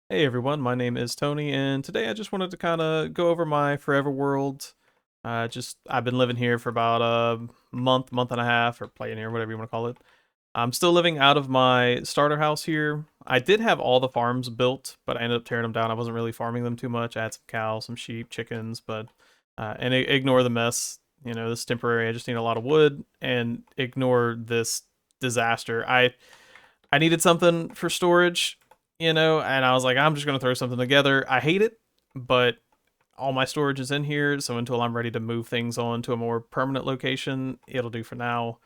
Hey everyone, my name is Tony, and today I just wanted to kind of go over my forever world. I've been living here for about a month and a half, or playing here, whatever you want to call it. I'm still living out of my starter house here. I did have all the farms built, but I ended up tearing them down. I wasn't really farming them too much. I had some cows, some sheep, chickens, but ignore the mess. You know, this is temporary. I just need a lot of wood, and ignore this disaster. I needed something for storage, and I was like, I'm just gonna throw something together. I hate it, but all my storage is in here, so until I'm ready to move things on to a more permanent location, it'll do for now.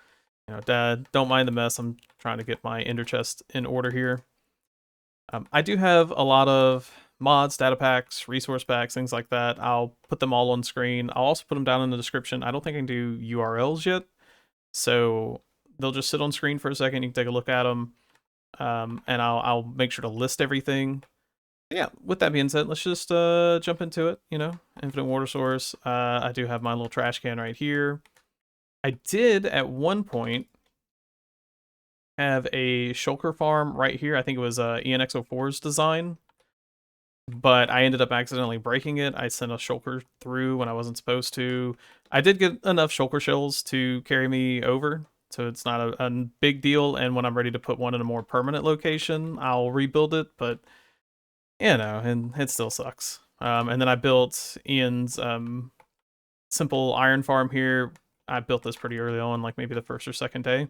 Dad, don't mind the mess. I'm trying to get my ender chest in order here. I do have a lot of mods, data packs, resource packs, things like that. I'll put them all on screen. I'll also put them down in the description. I don't think I can do URLs yet, so they'll just sit on screen for a second. You can take a look at them. And I'll make sure to list everything. Yeah, with that being said, let's just jump into it. Infinite water source. I do have my little trash can right here. I did at one point have a shulker farm right here. I think it was ENX04's design, but I ended up accidentally breaking it. I sent a shulker through when I wasn't supposed to. I did get enough shulker shells to carry me over, so it's not a big deal. And when I'm ready to put one in a more permanent location, I'll rebuild it. But and it still sucks. And then I built Ian's simple iron farm here. I built this pretty early on, like maybe the first or second day,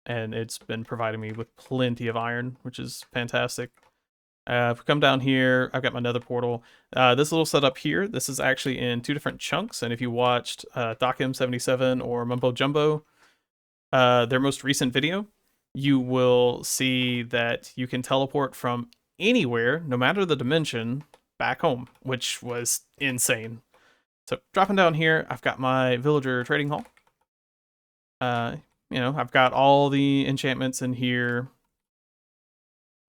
and it's been providing me with plenty of iron, which is fantastic. If we come down here, I've got my nether portal. This little setup here, this is actually in two different chunks, and if you watched DocM77 or Mumbo Jumbo, their most recent video, you will see that you can teleport from anywhere, no matter the dimension, back home, which was insane. So dropping down here, I've got my villager trading hall. I've got all the enchantments in here.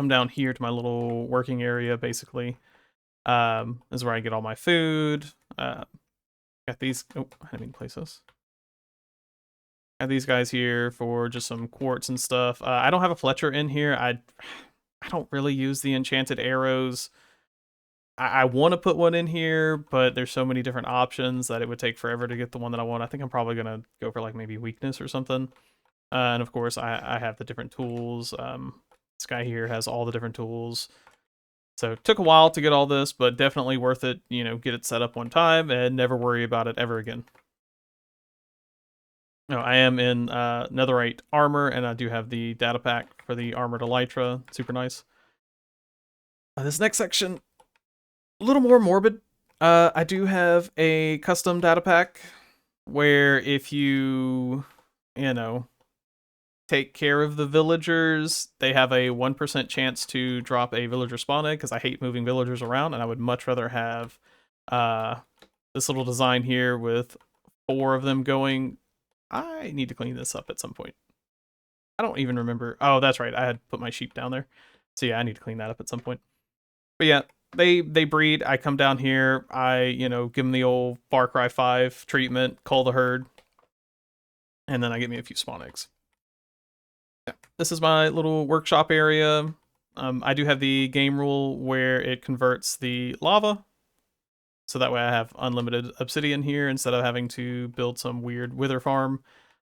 Come down here to my little working area, basically. This is where I get all my food. Got these. Oh, I didn't mean to place this. Got these guys here for just some quartz and stuff. I don't have a Fletcher in here. I don't really use the enchanted arrows. I want to put one in here, but there's so many different options that it would take forever to get the one that I want. I think I'm probably gonna go for like maybe weakness or something. And of course, I have the different tools. This guy here has all the different tools. So it took a while to get all this, but definitely worth it. Get it set up one time and never worry about it ever again. No, I am in netherite armor, and I do have the data pack for the armored Elytra. Super nice. This next section, a little more morbid. I do have a custom data pack where if you know, take care of the villagers, they have a 1% chance to drop a villager spawn egg, because I hate moving villagers around, and I would much rather have uh, this little design here with 4 of them going. I need to clean this up at some point. I don't even remember. Oh, that's right. I had put my sheep down there. So yeah, I need to clean that up at some point. But yeah, they breed. I come down here. I give them the old Far Cry 5 treatment, call the herd, and then I get me a few spawn eggs. Yeah, this is my little workshop area. I do have the game rule where it converts the lava, so that way I have unlimited obsidian here instead of having to build some weird wither farm.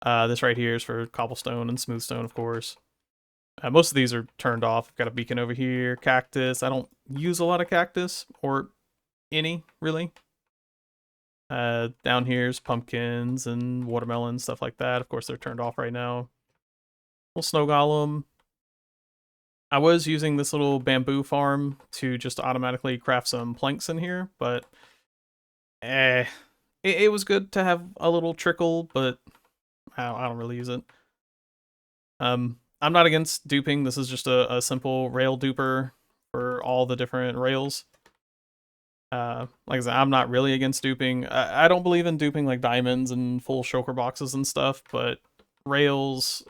This right here is for cobblestone and smooth stone, of course. Most of these are turned off. I've got a beacon over here, cactus. I don't use a lot of cactus, or any, really. Down here's pumpkins and watermelons, stuff like that. Of course, they're turned off right now. Little snow golem. I was using this little bamboo farm to just automatically craft some planks in here, but it was good to have a little trickle, but I don't really use it. I'm not against duping. This is just a simple rail duper for all the different rails. Like I said, I'm not really against duping. I don't believe in duping like diamonds and full shulker boxes and stuff, but rails,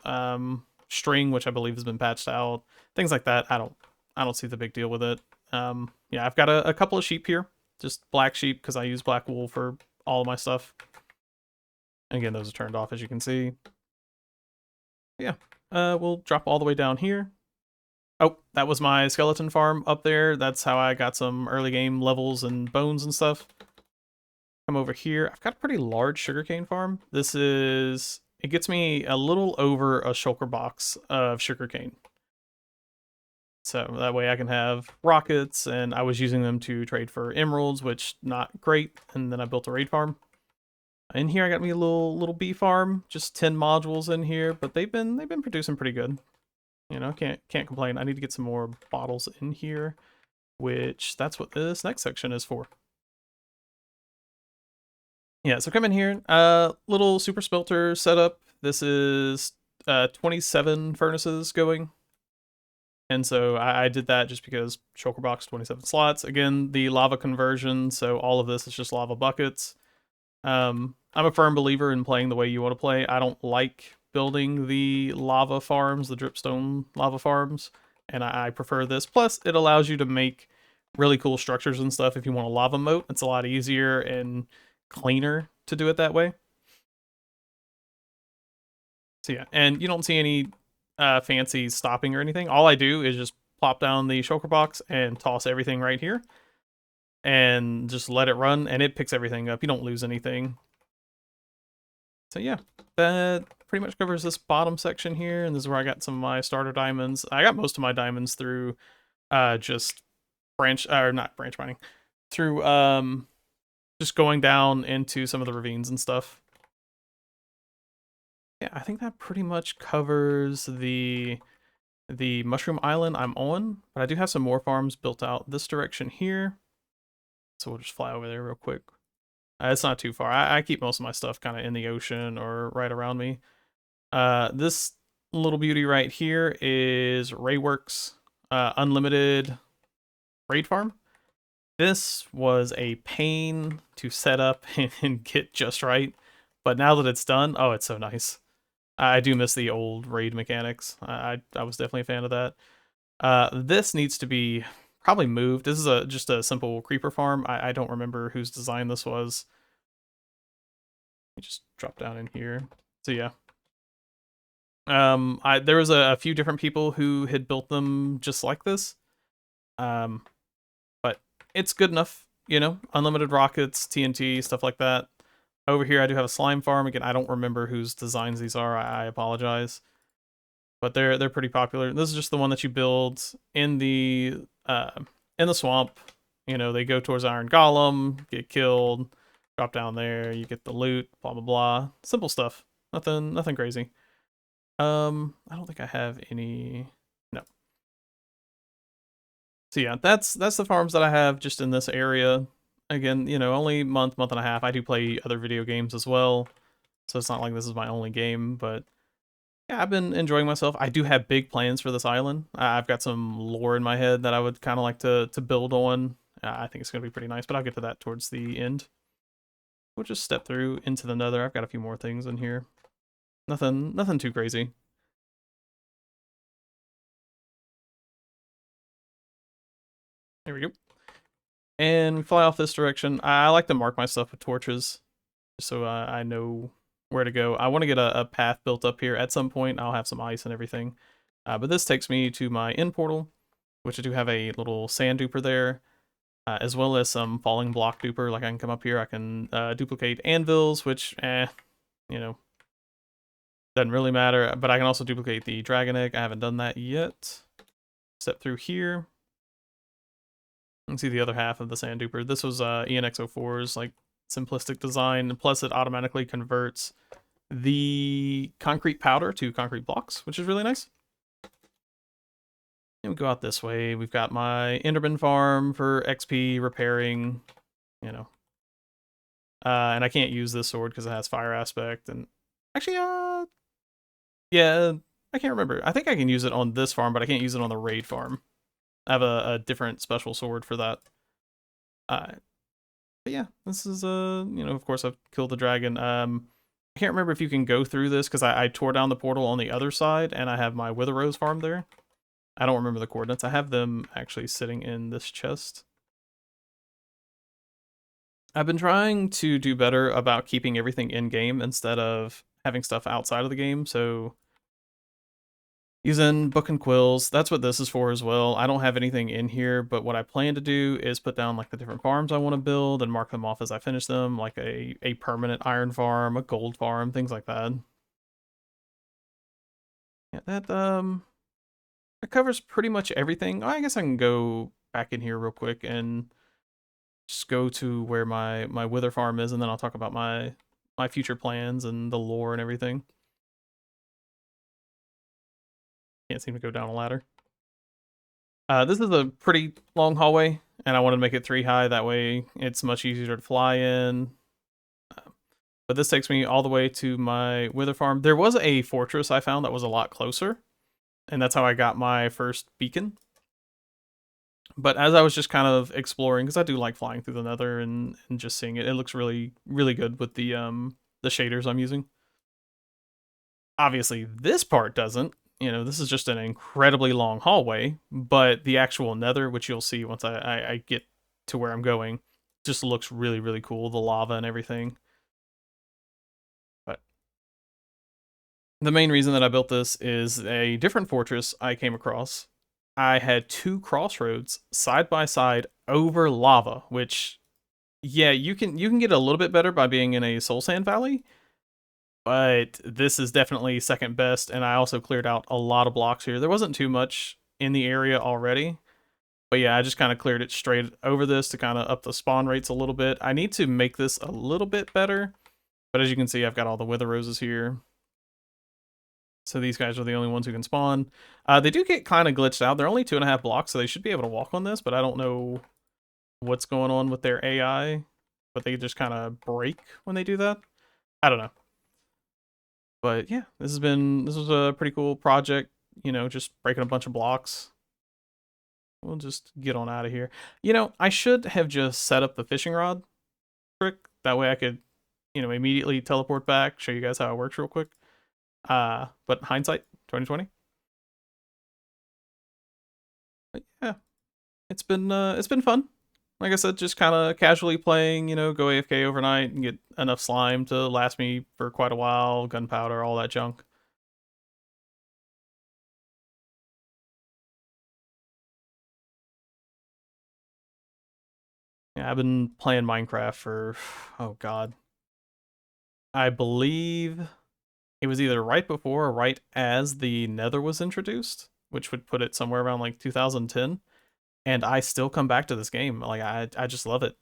string, which I believe has been patched out, things like that, I don't see the big deal with it. Yeah, I've got a couple of sheep here, just black sheep because I use black wool for all of my stuff. And again, those are turned off, as you can see. Yeah, we'll drop all the way down here. Oh, that was my skeleton farm up there. That's how I got some early game levels and bones and stuff. Come over here. I've got a pretty large sugarcane farm. It gets me a little over a shulker box of sugarcane. So that way I can have rockets, and I was using them to trade for emeralds, which not great. And then I built a raid farm. In here I got me a little bee farm, just 10 modules in here, but they've been producing pretty good. You know, can't complain. I need to get some more bottles in here, which that's what this next section is for. Yeah, so come in here. Little super smelter setup. This is 27 furnaces going. And so I did that just because shulker box 27 slots. Again, the lava conversion, so all of this is just lava buckets. I'm a firm believer in playing the way you want to play. I don't like building the lava farms, the dripstone lava farms, and I prefer this. Plus, it allows you to make really cool structures and stuff if you want a lava moat. It's a lot easier and cleaner to do it that way. So yeah, and you don't see any fancy stopping or anything. All I do is just plop down the shulker box and toss everything right here and just let it run, and it picks everything up. You don't lose anything. So yeah, that pretty much covers this bottom section here, and this is where I got some of my starter diamonds. I got most of my diamonds through just not branch mining, through just going down into some of the ravines and stuff. Yeah, I think that pretty much covers the mushroom island I'm on, but I do have some more farms built out this direction here. So we'll just fly over there real quick. It's not too far. I keep most of my stuff kind of in the ocean or right around me. This little beauty right here is Rayworks Unlimited Raid Farm. This was a pain to set up and get just right, but now that it's done, oh, it's so nice. I do miss the old raid mechanics. I was definitely a fan of that. This needs to be probably moved. This is just a simple creeper farm. I don't remember whose design this was. Let me just drop down in here. So yeah. There was a few different people who had built them just like this. But it's good enough, you know, unlimited rockets, TNT, stuff like that. Over here I do have a slime farm. Again, I don't remember whose designs these are. I apologize. But they're pretty popular. This is just the one that you build in the swamp. You know, they go towards Iron Golem, get killed, drop down there, you get the loot, blah blah blah. Simple stuff. Nothing crazy. I don't think I have any. No. So yeah, that's the farms that I have just in this area. Again, you know, only month and a half. I do play other video games as well, so it's not like this is my only game, but yeah, I've been enjoying myself. I do have big plans for this island. I've got some lore in my head that I would kind of like to build on. I think it's going to be pretty nice, but I'll get to that towards the end. We'll just step through into the nether. I've got a few more things in here. Nothing too crazy. There we go. And we fly off this direction. I like to mark my stuff with torches, so I know where to go. I want to get a path built up here at some point. I'll have some ice and everything. But this takes me to my end portal, which I do have a little sand duper there, as well as some falling block duper. Like I can come up here, I can duplicate anvils, which, you know, doesn't really matter. But I can also duplicate the dragon egg. I haven't done that yet. Step through here. You can see the other half of the sand duper. This was ENX04's like simplistic design, plus it automatically converts the concrete powder to concrete blocks, which is really nice. And we go out this way. We've got my Enderman farm for XP repairing, you know. And I can't use this sword because it has fire aspect. And actually, yeah, I can't remember. I think I can use it on this farm, but I can't use it on the raid farm. I have a different special sword for that. But yeah, this is you know, of course I've killed the dragon. I can't remember if you can go through this because I tore down the portal on the other side and I have my Wither Rose farm there. I don't remember the coordinates. I have them actually sitting in this chest. I've been trying to do better about keeping everything in game instead of having stuff outside of the game. So Using book and quills, that's what this is for as well. I don't have anything in here, but what I plan to do is put down like the different farms I want to build and mark them off as I finish them, like a permanent iron farm, a gold farm, things like that. Yeah, that covers pretty much everything. I guess I can go back in here real quick and just go to where my wither farm is, and then I'll talk about my future plans and the lore and everything. Can't seem to go down a ladder. This is a pretty long hallway, and I want to make it 3 high. That way it's much easier to fly in. But this takes me all the way to my wither farm. There was a fortress I found that was a lot closer, and that's how I got my first beacon. But as I was just kind of exploring, because I do like flying through the nether and just seeing it, it looks really, really good with the shaders I'm using. Obviously, this part doesn't. You know, this is just an incredibly long hallway, but the actual nether, which you'll see once I get to where I'm going, just looks really, really cool. The lava and everything. But the main reason that I built this is a different fortress I came across. I had 2 crossroads side by side over lava, which, yeah, you can get a little bit better by being in a soul sand valley, but this is definitely second best, and I also cleared out a lot of blocks here. There wasn't too much in the area already, but yeah, I just kind of cleared it straight over this to kind of up the spawn rates a little bit. I need to make this a little bit better, but as you can see, I've got all the wither roses here. So these guys are the only ones who can spawn. They do get kind of glitched out. They're only 2.5 blocks, so they should be able to walk on this, but I don't know what's going on with their AI, but they just kind of break when they do that. I don't know. But yeah, this was a pretty cool project, you know, just breaking a bunch of blocks. We'll just get on out of here. You know, I should have just set up the fishing rod trick. That way I could, you know, immediately teleport back, show you guys how it works real quick. But hindsight, 2020. But yeah, it's been fun. Like I said, just kind of casually playing, you know, go AFK overnight and get enough slime to last me for quite a while, gunpowder, all that junk. Yeah, I've been playing Minecraft for, oh god, I believe it was either right before or right as the Nether was introduced, which would put it somewhere around like 2010. And I still come back to this game. Like I just love it.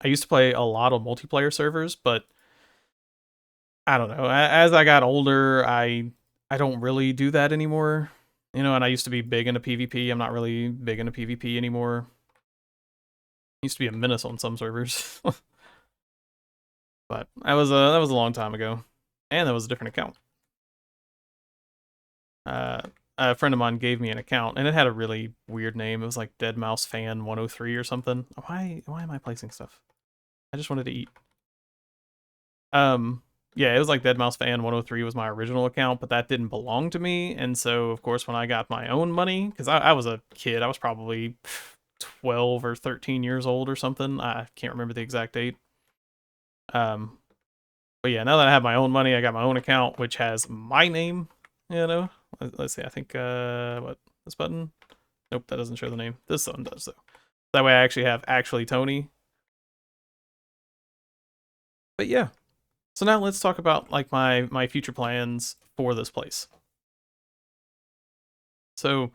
I used to play a lot of multiplayer servers, but I don't know. As I got older, I don't really do that anymore. You know, and I used to be big into PvP. I'm not really big into PvP anymore. Used to be a menace on some servers. But that was a long time ago. And that was a different account. A friend of mine gave me an account and it had a really weird name. It was like Dead Mouse Fan 103 or something. Why am I placing stuff? I just wanted to eat. Yeah, it was like Dead Mouse Fan 103 was my original account, but that didn't belong to me. And so of course when I got my own money, because I was a kid, I was probably 12 or 13 years old or something. I can't remember the exact date. But yeah, now that I have my own money, I got my own account, which has my name, you know. Let's see, I think, what, this button? Nope, that doesn't show the name. This one does, though. That way I actually have actually Tony. But yeah, so now let's talk about, like, my future plans for this place. So,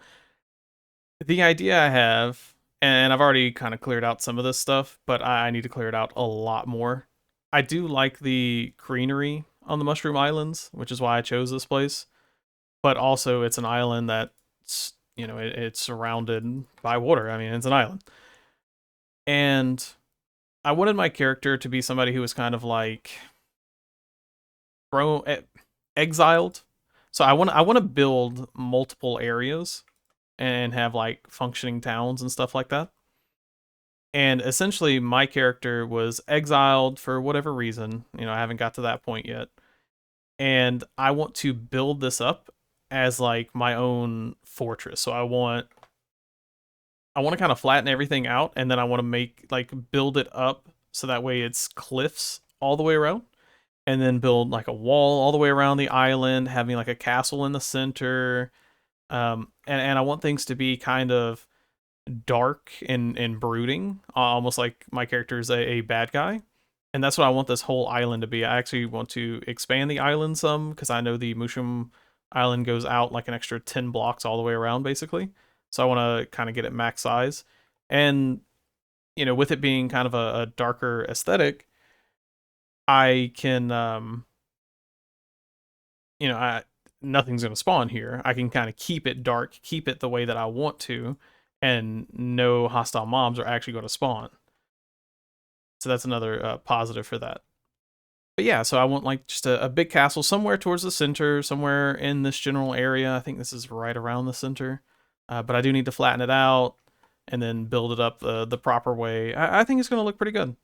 the idea I have, and I've already kind of cleared out some of this stuff, but I need to clear it out a lot more. I do like the greenery on the Mushroom Islands, which is why I chose this place. But also, it's an island that's, you know, it's surrounded by water. I mean, it's an island. And I wanted my character to be somebody who was kind of like thrown, exiled. So I want to build multiple areas and have like functioning towns and stuff like that. And essentially, my character was exiled for whatever reason. You know, I haven't got to that point yet. And I want to build this up as like my own fortress. So I want to kind of flatten everything out, and then I want to make like build it up so that way it's cliffs all the way around, and then build like a wall all the way around the island, having like a castle in the center, And I want things to be kind of dark and brooding, almost like my character is a bad guy. And that's what I want this whole island to be. I actually want to expand the island some because I know the Mushroom Island goes out like an extra 10 blocks all the way around, basically. So I want to kind of get it max size. And, with it being kind of a darker aesthetic, I can, I nothing's going to spawn here. I can kind of keep it dark, keep it the way that I want to, and no hostile mobs are actually going to spawn. So that's another positive for that. But yeah, so I want like just a big castle somewhere towards the center, somewhere in this general area. I think this is right around the center. But I do need to flatten it out and then build it up the proper way. I think it's going to look pretty good.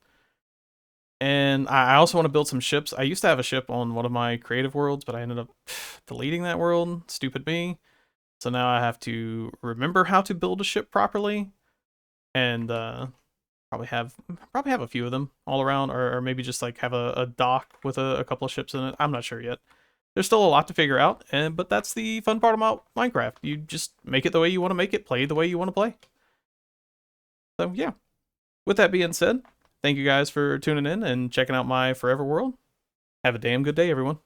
And I also want to build some ships. I used to have a ship on one of my creative worlds, but I ended up deleting that world. Stupid me. So now I have to remember how to build a ship properly, and probably have a few of them all around, or maybe just like have a dock with a couple of ships in it. I'm not sure yet. There's still a lot to figure out, but that's the fun part about Minecraft. You just make it the way you want to make it, play the way you want to play. So yeah. With that being said, thank you guys for tuning in and checking out my Forever World. Have a damn good day, everyone.